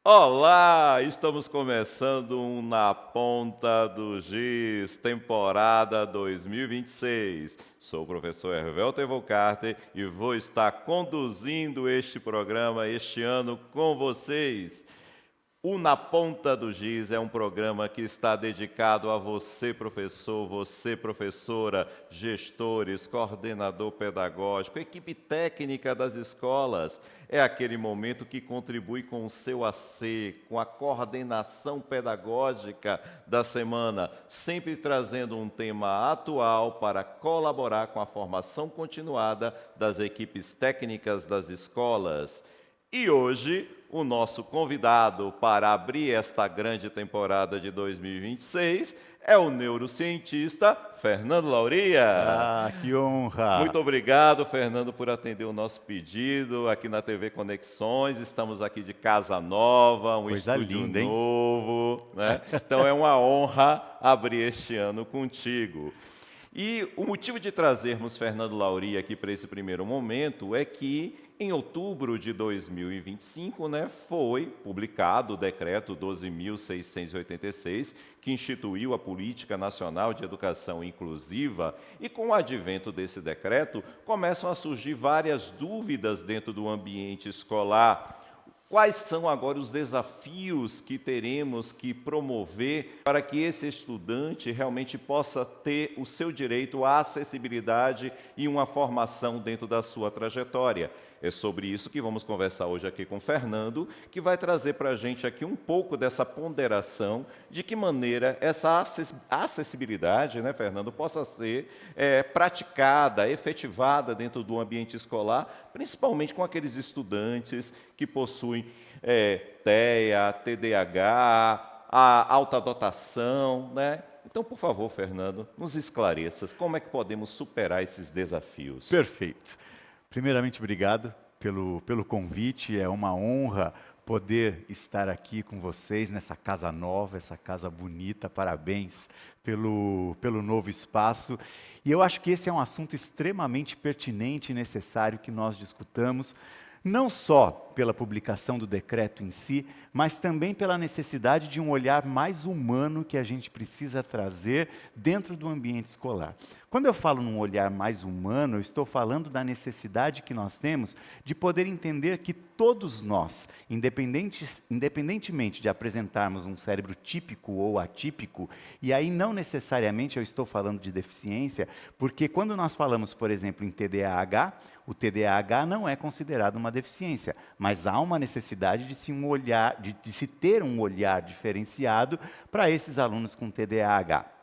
Olá, estamos começando um Na Ponta do Giz, temporada 2026. Sou o professor Hervelto Evocarter e vou estar conduzindo este programa este ano com vocês. O Na Ponta do Giz é um programa que está dedicado a você, professor, você, professora, gestores, coordenador pedagógico, equipe técnica das escolas. É aquele momento que contribui com o seu AC, com a coordenação pedagógica da semana, sempre trazendo um tema atual para colaborar com a formação continuada das equipes técnicas das escolas. E hoje, o nosso convidado para abrir esta grande temporada de 2026 é o neurocientista Fernando Lauria. Ah, que honra! Muito obrigado, Fernando, por atender o nosso pedido aqui na TV Conexões. Estamos aqui de casa nova, um Coisa estúdio linda, hein? novo, né? Então é uma honra abrir este ano contigo. E o motivo de trazermos Fernando Lauria aqui para esse primeiro momento é que, em outubro de 2025, foi publicado o Decreto 12.686, que instituiu a Política Nacional de Educação Inclusiva, e com o advento desse decreto, começam a surgir várias dúvidas dentro do ambiente escolar. Quais são agora os desafios que teremos que promover para que esse estudante realmente possa ter o seu direito à acessibilidade e uma formação dentro da sua trajetória? É sobre isso que vamos conversar hoje aqui com o Fernando, que vai trazer para a gente aqui um pouco dessa ponderação, de que maneira essa acessibilidade, Fernando, possa ser praticada, efetivada dentro do ambiente escolar, principalmente com aqueles estudantes que possuem TEA, TDAH, a alta dotação, Então, por favor, Fernando, nos esclareça como é que podemos superar esses desafios. Perfeito. Primeiramente, obrigado pelo convite. É uma honra poder estar aqui com vocês nessa casa nova, essa casa bonita. Parabéns pelo novo espaço. E eu acho que esse é um assunto extremamente pertinente e necessário que nós discutamos, não só pela publicação do decreto em si, mas também pela necessidade de um olhar mais humano que a gente precisa trazer dentro do ambiente escolar. Quando eu falo num olhar mais humano, eu estou falando da necessidade que nós temos de poder entender que todos nós, independentemente de apresentarmos um cérebro típico ou atípico, e aí não necessariamente eu estou falando de deficiência, porque quando nós falamos, por exemplo, em TDAH, o TDAH não é considerado uma deficiência, mas há uma necessidade de se ter um olhar diferenciado para esses alunos com TDAH.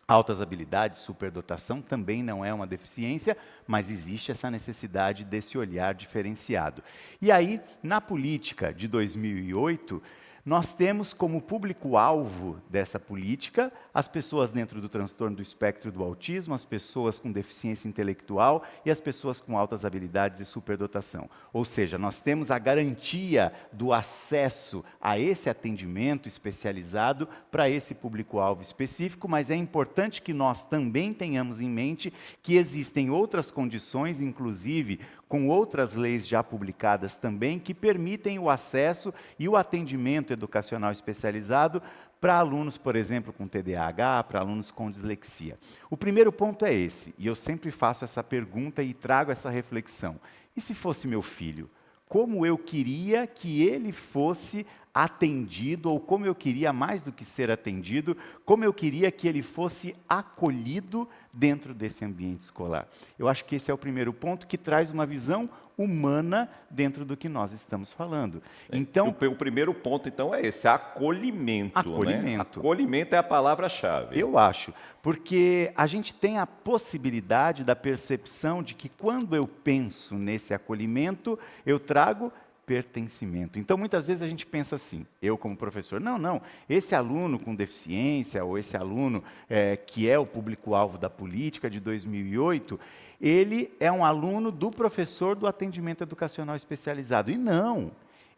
Altas habilidades, superdotação também não é uma deficiência, mas existe essa necessidade desse olhar diferenciado. E aí, na política de 2008, nós temos como público-alvo dessa política as pessoas dentro do transtorno do espectro do autismo, as pessoas com deficiência intelectual e as pessoas com altas habilidades e superdotação. Ou seja, nós temos a garantia do acesso a esse atendimento especializado para esse público-alvo específico, mas é importante que nós também tenhamos em mente que existem outras condições, inclusive com outras leis já publicadas também, que permitem o acesso e o atendimento educacional especializado para alunos, por exemplo, com TDAH, para alunos com dislexia. O primeiro ponto é esse, e eu sempre faço essa pergunta e trago essa reflexão. E se fosse meu filho? Como eu queria que ele fosse atendido, ou como eu queria, mais do que ser atendido, como eu queria que ele fosse acolhido dentro desse ambiente escolar. Eu acho que esse é o primeiro ponto que traz uma visão humana dentro do que nós estamos falando. Então, o primeiro ponto, então, é esse, acolhimento. Acolhimento. Acolhimento é a palavra-chave. Eu acho, porque a gente tem a possibilidade da percepção de que quando eu penso nesse acolhimento, eu trago pertencimento. Então, muitas vezes a gente pensa assim, eu como professor, não, esse aluno com deficiência, ou esse aluno que é o público-alvo da política de 2008, ele é um aluno do professor do atendimento educacional especializado. E não,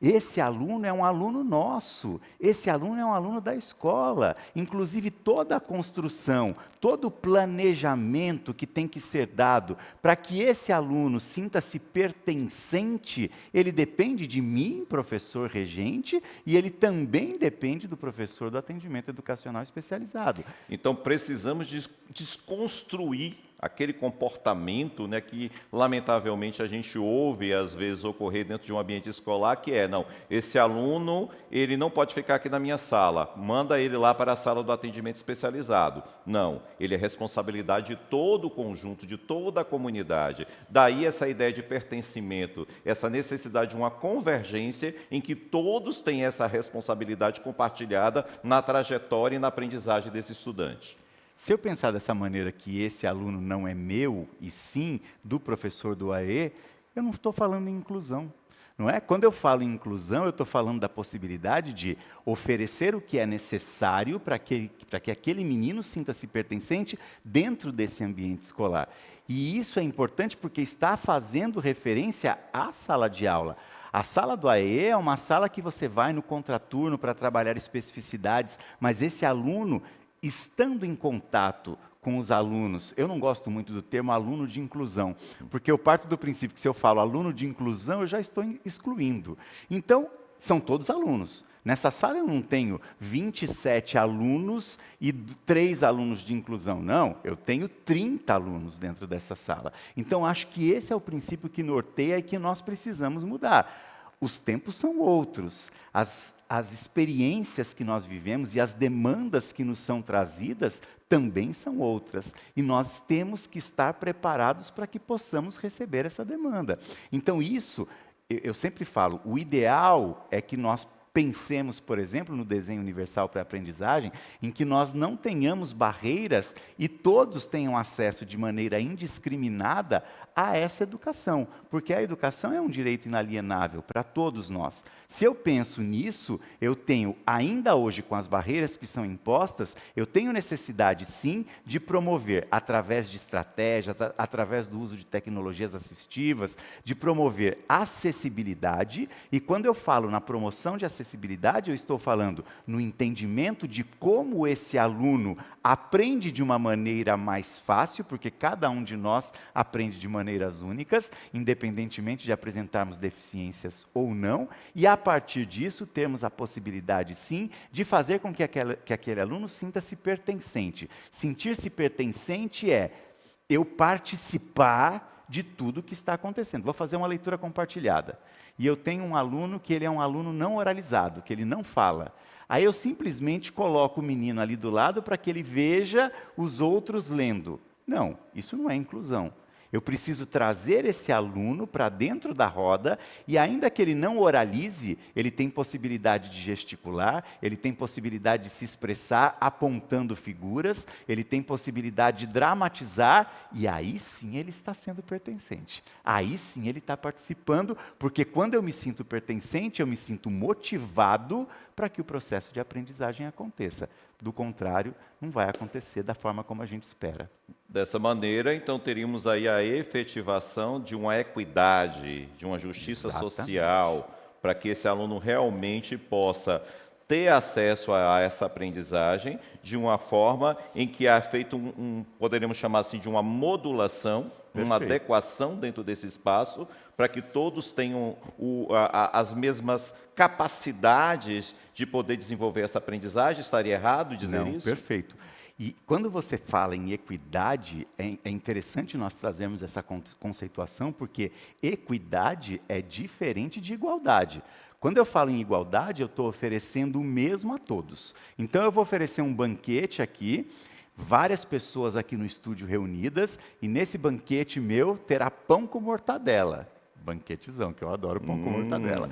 Esse aluno é um aluno nosso, esse aluno é um aluno da escola. Inclusive, toda a construção, todo o planejamento que tem que ser dado para que esse aluno sinta-se pertencente, ele depende de mim, professor regente, e ele também depende do professor do atendimento educacional especializado. Então, precisamos desconstruir aquele comportamento, né, que, lamentavelmente, a gente ouve, às vezes, ocorrer dentro de um ambiente escolar, que é, não, esse aluno, ele não pode ficar aqui na minha sala, manda ele lá para a sala do atendimento especializado. Não, ele é responsabilidade de todo o conjunto, de toda a comunidade. Daí essa ideia de pertencimento, essa necessidade de uma convergência em que todos têm essa responsabilidade compartilhada na trajetória e na aprendizagem desse estudante. Se eu pensar dessa maneira que esse aluno não é meu, e sim do professor do AE, eu não estou falando em inclusão. Não é? Quando eu falo em inclusão, eu estou falando da possibilidade de oferecer o que é necessário para que aquele menino sinta-se pertencente dentro desse ambiente escolar. E isso é importante porque está fazendo referência à sala de aula. A sala do AE é uma sala que você vai no contraturno para trabalhar especificidades, mas esse aluno, estando em contato com os alunos, eu não gosto muito do termo aluno de inclusão, porque eu parto do princípio que se eu falo aluno de inclusão, eu já estou excluindo. Então, são todos alunos. Nessa sala eu não tenho 27 alunos e 3 alunos de inclusão, não, eu tenho 30 alunos dentro dessa sala. Então, acho que esse é o princípio que norteia e que nós precisamos mudar. Os tempos são outros, as experiências que nós vivemos e as demandas que nos são trazidas também são outras. E nós temos que estar preparados para que possamos receber essa demanda. Então, isso, eu sempre falo, o ideal é que nós pensemos, por exemplo, no desenho universal para a aprendizagem, em que nós não tenhamos barreiras e todos tenham acesso de maneira indiscriminada a essa educação, porque a educação é um direito inalienável para todos nós. Se eu penso nisso, eu tenho, ainda hoje com as barreiras que são impostas, eu tenho necessidade sim de promover, através de estratégia, através do uso de tecnologias assistivas, de promover acessibilidade, e quando eu falo na promoção de acessibilidade, eu estou falando no entendimento de como esse aluno aprende de uma maneira mais fácil, porque cada um de nós aprende de maneiras únicas, independentemente de apresentarmos deficiências ou não, e a partir disso termos a possibilidade, sim, de fazer com que aquele aluno sinta-se pertencente. Sentir-se pertencente é eu participar de tudo que está acontecendo. Vou fazer uma leitura compartilhada. E eu tenho um aluno que ele é um aluno não oralizado, que ele não fala. Aí eu simplesmente coloco o menino ali do lado para que ele veja os outros lendo. Não, isso não é inclusão. Eu preciso trazer esse aluno para dentro da roda e ainda que ele não oralize, ele tem possibilidade de gesticular, ele tem possibilidade de se expressar apontando figuras, ele tem possibilidade de dramatizar e aí sim ele está sendo pertencente. Aí sim ele está participando, porque quando eu me sinto pertencente, eu me sinto motivado para que o processo de aprendizagem aconteça. Do contrário, não vai acontecer da forma como a gente espera. Dessa maneira, então, teríamos aí a efetivação de uma equidade, de uma justiça social, para que esse aluno realmente possa ter acesso a essa aprendizagem de uma forma em que é feito poderíamos chamar assim, de uma modulação, uma adequação dentro desse espaço, para que todos tenham as mesmas capacidades de poder desenvolver essa aprendizagem. Estaria errado dizer isso? Perfeito. E quando você fala em equidade, é interessante nós trazermos essa conceituação, porque equidade é diferente de igualdade. Quando eu falo em igualdade, eu estou oferecendo o mesmo a todos. Então, eu vou oferecer um banquete aqui, várias pessoas aqui no estúdio reunidas, e nesse banquete meu terá pão com mortadela. Banquetezão, que eu adoro pão com mortadela.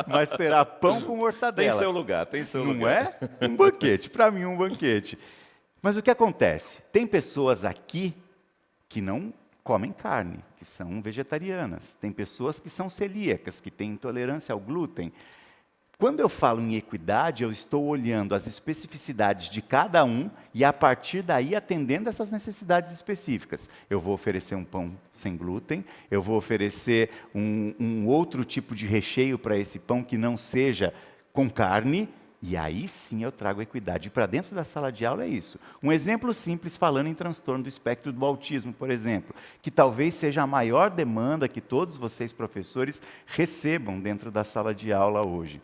Mas terá pão com mortadela. Tem seu lugar, tem seu lugar. Não é? Um banquete, para mim um banquete. Mas o que acontece? Tem pessoas aqui que não comem carne, que são vegetarianas. Tem pessoas que são celíacas, que têm intolerância ao glúten. Quando eu falo em equidade, eu estou olhando as especificidades de cada um e, a partir daí, atendendo essas necessidades específicas. Eu vou oferecer um pão sem glúten, eu vou oferecer um outro tipo de recheio para esse pão que não seja com carne, e aí sim eu trago equidade. Para dentro da sala de aula é isso. Um exemplo simples, falando em transtorno do espectro do autismo, por exemplo, que talvez seja a maior demanda que todos vocês, professores, recebam dentro da sala de aula hoje.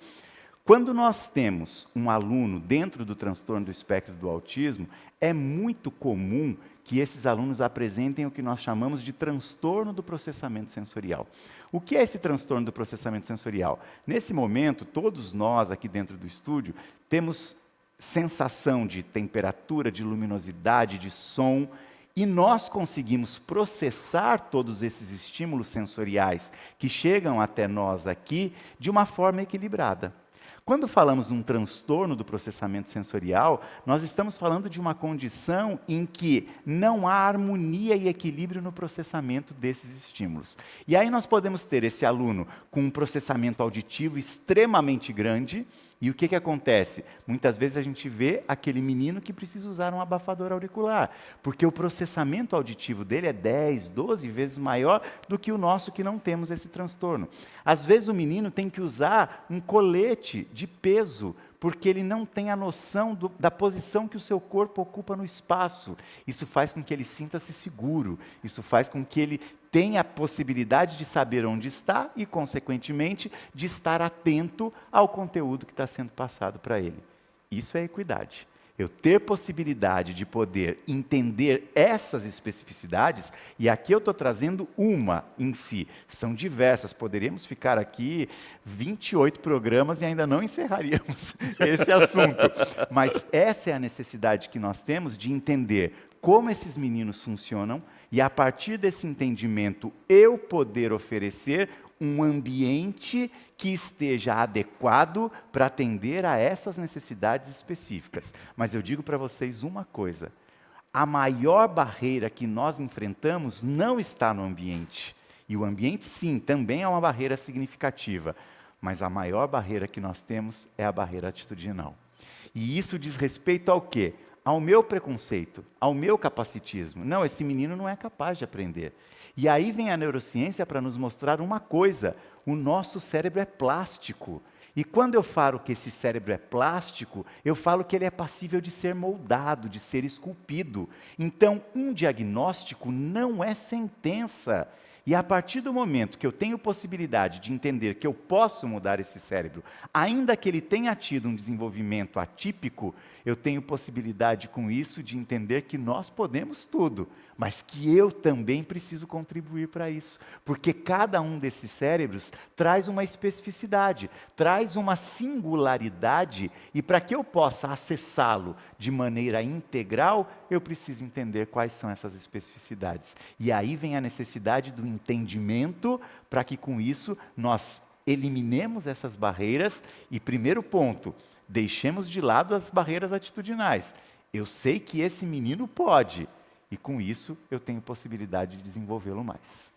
Quando nós temos um aluno dentro do transtorno do espectro do autismo, é muito comum que esses alunos apresentem o que nós chamamos de transtorno do processamento sensorial. O que é esse transtorno do processamento sensorial? Nesse momento, todos nós aqui dentro do estúdio temos sensação de temperatura, de luminosidade, de som, e nós conseguimos processar todos esses estímulos sensoriais que chegam até nós aqui de uma forma equilibrada. Quando falamos num transtorno do processamento sensorial, nós estamos falando de uma condição em que não há harmonia e equilíbrio no processamento desses estímulos. E aí nós podemos ter esse aluno com um processamento auditivo extremamente grande, e o que acontece? Muitas vezes a gente vê aquele menino que precisa usar um abafador auricular, porque o processamento auditivo dele é 10, 12 vezes maior do que o nosso, que não temos esse transtorno. Às vezes o menino tem que usar um colete de peso, porque ele não tem a noção da posição que o seu corpo ocupa no espaço. Isso faz com que ele sinta-se seguro, isso faz com que ele tenha a possibilidade de saber onde está e, consequentemente, de estar atento ao conteúdo que está sendo passado para ele. Isso é equidade. Eu ter possibilidade de poder entender essas especificidades, e aqui eu estou trazendo uma em si, são diversas, poderíamos ficar aqui 28 programas e ainda não encerraríamos esse assunto, mas essa é a necessidade que nós temos de entender como esses meninos funcionam, e a partir desse entendimento eu poder oferecer um ambiente que esteja adequado para atender a essas necessidades específicas. Mas eu digo para vocês uma coisa: a maior barreira que nós enfrentamos não está no ambiente. E o ambiente, sim, também é uma barreira significativa. Mas a maior barreira que nós temos é a barreira atitudinal. E isso diz respeito ao quê? Ao meu preconceito, ao meu capacitismo. Não, esse menino não é capaz de aprender. E aí vem a neurociência para nos mostrar uma coisa: o nosso cérebro é plástico. E quando eu falo que esse cérebro é plástico, eu falo que ele é passível de ser moldado, de ser esculpido. Então, um diagnóstico não é sentença. E a partir do momento que eu tenho possibilidade de entender que eu posso mudar esse cérebro, ainda que ele tenha tido um desenvolvimento atípico, eu tenho possibilidade com isso de entender que nós podemos tudo, mas que eu também preciso contribuir para isso. Porque cada um desses cérebros traz uma especificidade, traz uma singularidade, e para que eu possa acessá-lo de maneira integral, eu preciso entender quais são essas especificidades. E aí vem a necessidade do entendimento, para que com isso nós eliminemos essas barreiras. E primeiro ponto, deixemos de lado as barreiras atitudinais. Eu sei que esse menino pode, e com isso eu tenho possibilidade de desenvolvê-lo mais.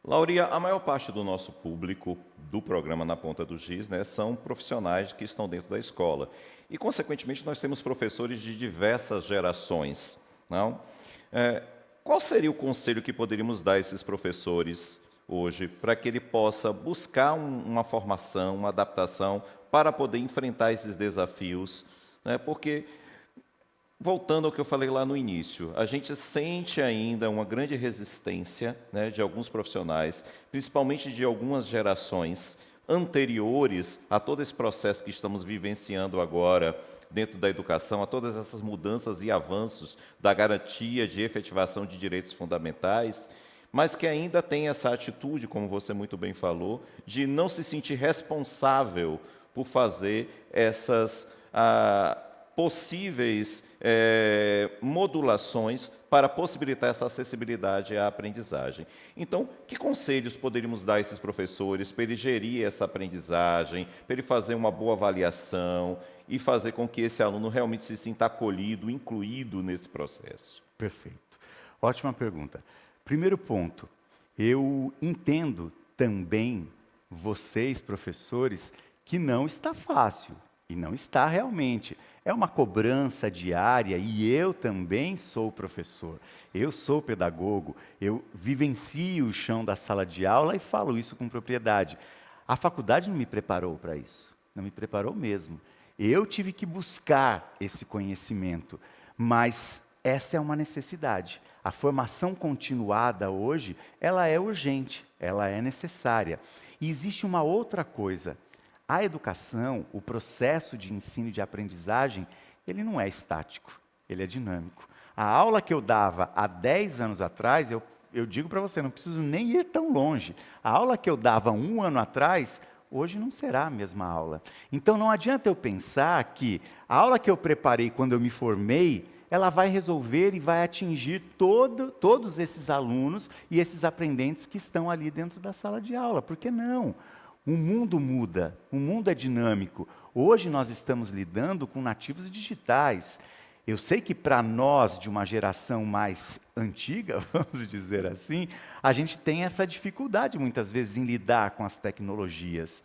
Lauria, a maior parte do nosso público do programa Na Ponta do Giz, né, são profissionais que estão dentro da escola. E, consequentemente, nós temos professores de diversas gerações. Não? Qual seria o conselho que poderíamos dar a esses professores hoje, para que ele possa buscar uma formação, uma adaptação, para poder enfrentar esses desafios? Né? Porque, voltando ao que eu falei lá no início, a gente sente ainda uma grande resistência, né, de alguns profissionais, principalmente de algumas gerações anteriores a todo esse processo que estamos vivenciando agora dentro da educação, a todas essas mudanças e avanços da garantia de efetivação de direitos fundamentais, mas que ainda tem essa atitude, como você muito bem falou, de não se sentir responsável por fazer essas possíveis modulações para possibilitar essa acessibilidade à aprendizagem. Então, que conselhos poderíamos dar a esses professores para ele gerir essa aprendizagem, para ele fazer uma boa avaliação e fazer com que esse aluno realmente se sinta acolhido, incluído nesse processo? Perfeito. Ótima pergunta. Primeiro ponto, eu entendo também vocês, professores, que não está fácil, e não está realmente. É uma cobrança diária, e eu também sou professor, eu sou pedagogo, eu vivencio o chão da sala de aula e falo isso com propriedade. A faculdade não me preparou para isso, não me preparou mesmo. Eu tive que buscar esse conhecimento, mas essa é uma necessidade. A formação continuada hoje, ela é urgente, ela é necessária. E existe uma outra coisa. A educação, o processo de ensino e de aprendizagem, ele não é estático, ele é dinâmico. A aula que eu dava há 10 anos atrás, eu digo para você, não preciso nem ir tão longe. A aula que eu dava 1 ano atrás, hoje não será a mesma aula. Então não adianta eu pensar que a aula que eu preparei quando eu me formei, ela vai resolver e vai atingir todos esses alunos e esses aprendentes que estão ali dentro da sala de aula. Por que não? O mundo muda, o mundo é dinâmico. Hoje nós estamos lidando com nativos digitais. Eu sei que para nós, de uma geração mais antiga, vamos dizer assim, a gente tem essa dificuldade muitas vezes em lidar com as tecnologias.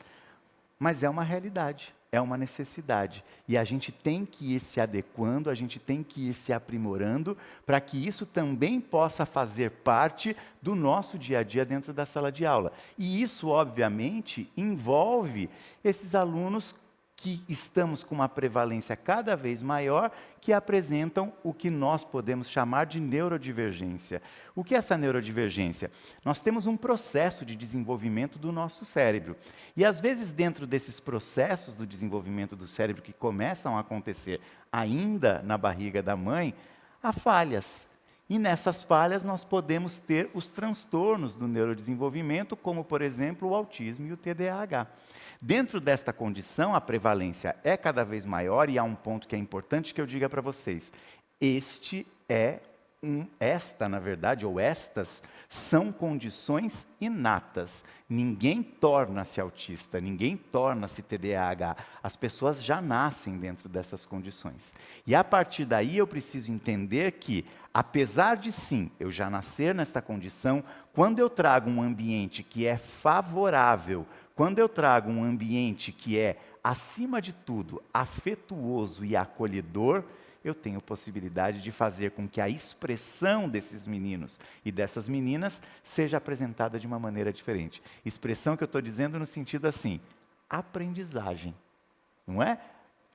Mas é uma realidade, é uma necessidade. E a gente tem que ir se adequando, a gente tem que ir se aprimorando, para que isso também possa fazer parte do nosso dia a dia dentro da sala de aula. E isso, obviamente, envolve esses alunos que estamos com uma prevalência cada vez maior, que apresentam o que nós podemos chamar de neurodivergência. O que é essa neurodivergência? Nós temos um processo de desenvolvimento do nosso cérebro. E às vezes dentro desses processos do desenvolvimento do cérebro que começam a acontecer ainda na barriga da mãe, há falhas. E nessas falhas nós podemos ter os transtornos do neurodesenvolvimento, como por exemplo o autismo e o TDAH. Dentro desta condição, a prevalência é cada vez maior e há um ponto que é importante que eu diga para vocês. Na verdade, ou estas, são condições inatas. Ninguém torna-se autista, ninguém torna-se TDAH. As pessoas já nascem dentro dessas condições. E a partir daí eu preciso entender que, apesar de sim, eu já nascer nesta condição, quando eu trago um ambiente que é favorável, quando eu trago um ambiente que é, acima de tudo, afetuoso e acolhedor, eu tenho possibilidade de fazer com que a expressão desses meninos e dessas meninas seja apresentada de uma maneira diferente. Expressão que eu estou dizendo no sentido assim, aprendizagem, não é?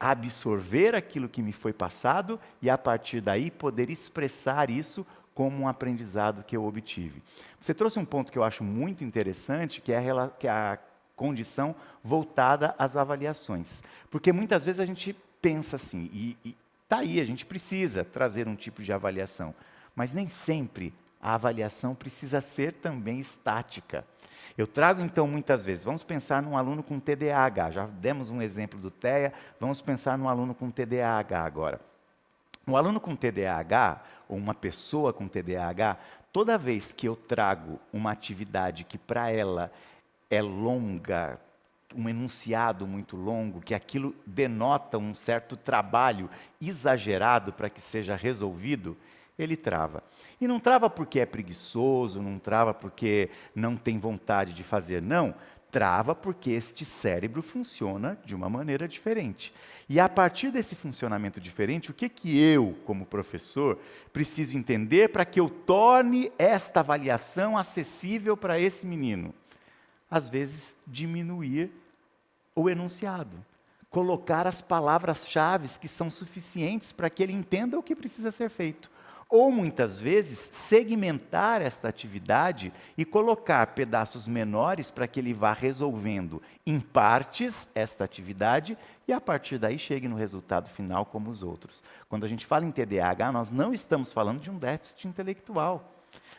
Absorver aquilo que me foi passado e a partir daí poder expressar isso como um aprendizado que eu obtive. Você trouxe um ponto que eu acho muito interessante, que é a condição voltada às avaliações. Porque muitas vezes a gente pensa assim, e está aí, a gente precisa trazer um tipo de avaliação, mas nem sempre a avaliação precisa ser também estática. Eu trago então muitas vezes, vamos pensar num aluno com TDAH, já demos um exemplo do TEA, vamos pensar num aluno com TDAH agora. Um aluno com TDAH, ou uma pessoa com TDAH, toda vez que eu trago uma atividade que para ela é longa, um enunciado muito longo, que aquilo denota um certo trabalho exagerado para que seja resolvido, ele trava. E não trava porque é preguiçoso, não trava porque não tem vontade de fazer, não. Trava porque este cérebro funciona de uma maneira diferente. E a partir desse funcionamento diferente, o que eu, como professor, preciso entender para que eu torne esta avaliação acessível para esse menino? Às vezes, diminuir o enunciado. Colocar as palavras-chave que são suficientes para que ele entenda o que precisa ser feito. Ou, muitas vezes, segmentar esta atividade e colocar pedaços menores para que ele vá resolvendo em partes esta atividade e, a partir daí, chegue no resultado final como os outros. Quando a gente fala em TDAH, nós não estamos falando de um déficit intelectual.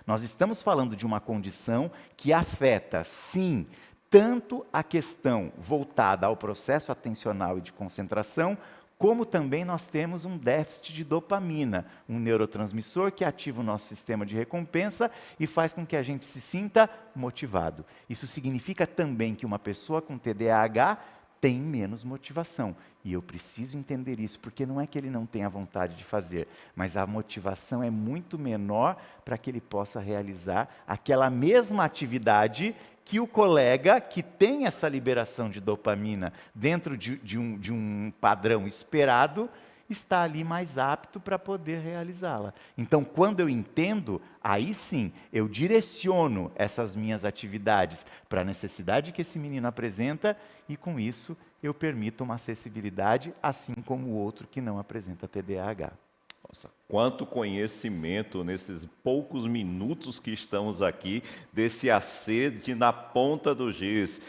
Nós estamos falando de uma condição que afeta, sim, tanto a questão voltada ao processo atencional e de concentração, como também nós temos um déficit de dopamina, um neurotransmissor que ativa o nosso sistema de recompensa e faz com que a gente se sinta motivado. Isso significa também que uma pessoa com TDAH tem menos motivação. E eu preciso entender isso, porque não é que ele não tenha vontade de fazer, mas a motivação é muito menor para que ele possa realizar aquela mesma atividade que o colega que tem essa liberação de dopamina dentro de um padrão esperado, está ali mais apto para poder realizá-la. Então, quando eu entendo, aí sim, eu direciono essas minhas atividades para a necessidade que esse menino apresenta e, com isso, eu permito uma acessibilidade, assim como o outro que não apresenta TDAH. Nossa, quanto conhecimento nesses poucos minutos que estamos aqui, desse AC de na ponta do giz.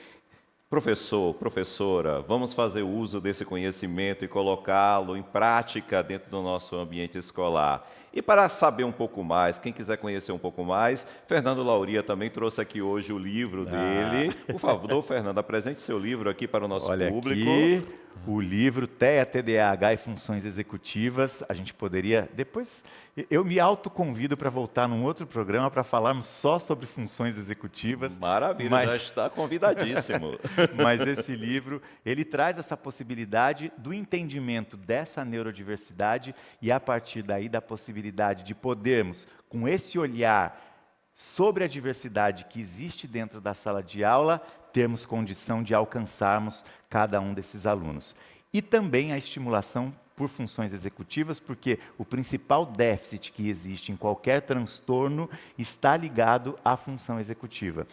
Professor, professora, vamos fazer uso desse conhecimento e colocá-lo em prática dentro do nosso ambiente escolar. E para saber um pouco mais, quem quiser conhecer um pouco mais, Fernando Lauria também trouxe aqui hoje o livro dele. Por favor, Fernando, apresente seu livro aqui para o nosso público. Aqui, o livro TEA, TDAH e Funções Executivas. A gente poderia, depois, eu me autoconvido para voltar num outro programa para falarmos só sobre funções executivas. Maravilha, já está convidadíssimo. Mas esse livro, ele traz essa possibilidade do entendimento dessa neurodiversidade e, a partir daí, da possibilidade de podermos, com esse olhar sobre a diversidade que existe dentro da sala de aula, termos condição de alcançarmos cada um desses alunos. E também a estimulação por funções executivas, porque o principal déficit que existe em qualquer transtorno está ligado à função executiva.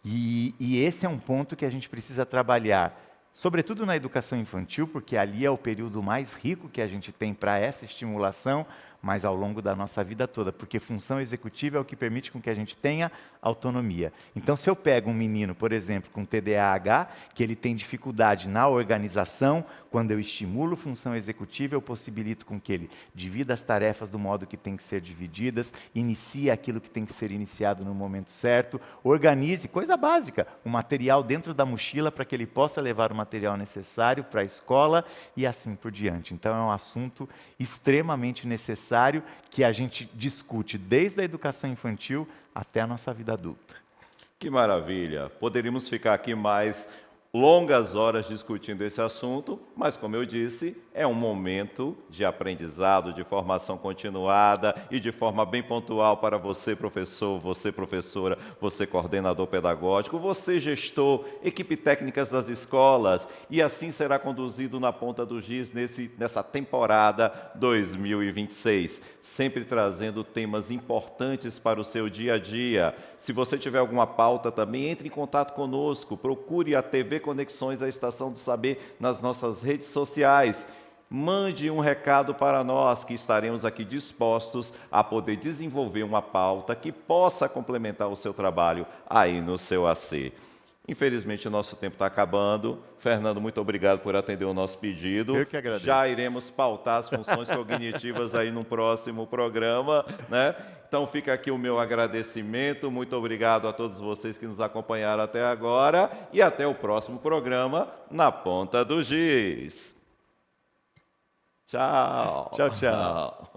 E esse é um ponto que a gente precisa trabalhar, sobretudo na educação infantil, porque ali é o período mais rico que a gente tem para essa estimulação, mas ao longo da nossa vida toda, porque função executiva é o que permite com que a gente tenha autonomia. Então, se eu pego um menino, por exemplo, com TDAH, que ele tem dificuldade na organização, quando eu estimulo função executiva, eu possibilito com que ele divida as tarefas do modo que tem que ser divididas, inicie aquilo que tem que ser iniciado no momento certo, organize, coisa básica, o material dentro da mochila para que ele possa levar o material necessário para a escola e assim por diante. Então, é um assunto extremamente necessário que a gente discute desde a educação infantil até a nossa vida adulta. Que maravilha! Poderíamos ficar aqui mais longas horas discutindo esse assunto, mas, como eu disse, é um momento de aprendizado, de formação continuada e de forma bem pontual para você, professor, você, professora, você, coordenador pedagógico, você, gestor, equipe técnicas das escolas, e assim será conduzido na ponta do giz nessa temporada 2026, sempre trazendo temas importantes para o seu dia a dia. Se você tiver alguma pauta também, entre em contato conosco, procure a TV Conexões, a Estação do Saber, nas nossas redes sociais. Mande um recado para nós, que estaremos aqui dispostos a poder desenvolver uma pauta que possa complementar o seu trabalho aí no seu AC. Infelizmente, o nosso tempo está acabando. Fernando, muito obrigado por atender o nosso pedido. Eu que agradeço. Já iremos pautar as funções cognitivas aí no próximo programa, né? Então fica aqui o meu agradecimento. Muito obrigado a todos vocês que nos acompanharam até agora e até o próximo programa Na Ponta do Giz. Tchau. Tchau, tchau.